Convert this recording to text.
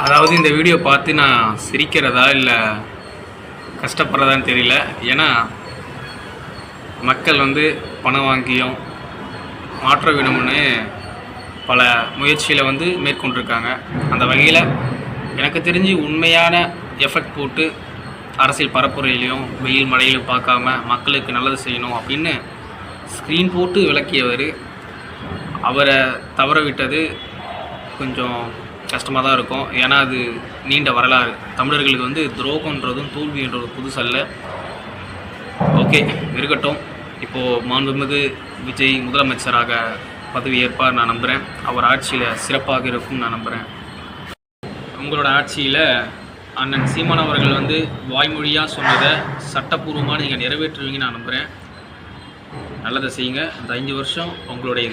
அதாவது இந்த வீடியோ பார்த்து நான் சிரிக்கிறதா இல்லை கஷ்டப்படுறதான்னு தெரியல. ஏன்னா மக்கள் பணம் வாங்கியும் மாற்ற வேணும்னு பல முயற்சிகளை மேற்கொண்டிருக்காங்க. அந்த வகையில் எனக்கு தெரிஞ்சு உண்மையான எஃபெக்ட் போட்டு அரசியல் பரப்புரையிலையும் வெயில் மழையிலும் பார்க்காம மக்களுக்கு நல்லது செய்யணும் அப்படின்னு ஸ்க்ரீன் போட்டு விளக்கியவர் அவரை தவற விட்டது கொஞ்சம் கஷ்டமாக தான் இருக்கும். ஏன்னா அது நீண்ட வரலாறு. தமிழர்களுக்கு துரோகன்றதும் தோல்வின்றதும் புதுசல்ல. ஓகே, இருக்கட்டும். இப்போது மாண்புமிகு விஜய் முதலமைச்சராக பதவி ஏற்பார் நான் நம்புகிறேன். அவர் ஆட்சியில் சிறப்பாக இருக்கும் நான் நம்புகிறேன். உங்களோட ஆட்சியில் அண்ணன் சீமான் அவர்கள் வாய்மொழியாக சொன்னதை சட்டப்பூர்வமாக நீங்கள் நிறைவேற்றுவீங்கன்னு நான் நம்புகிறேன். நல்லதை செய்யுங்க. இந்த 5 வருஷம் உங்களுடைய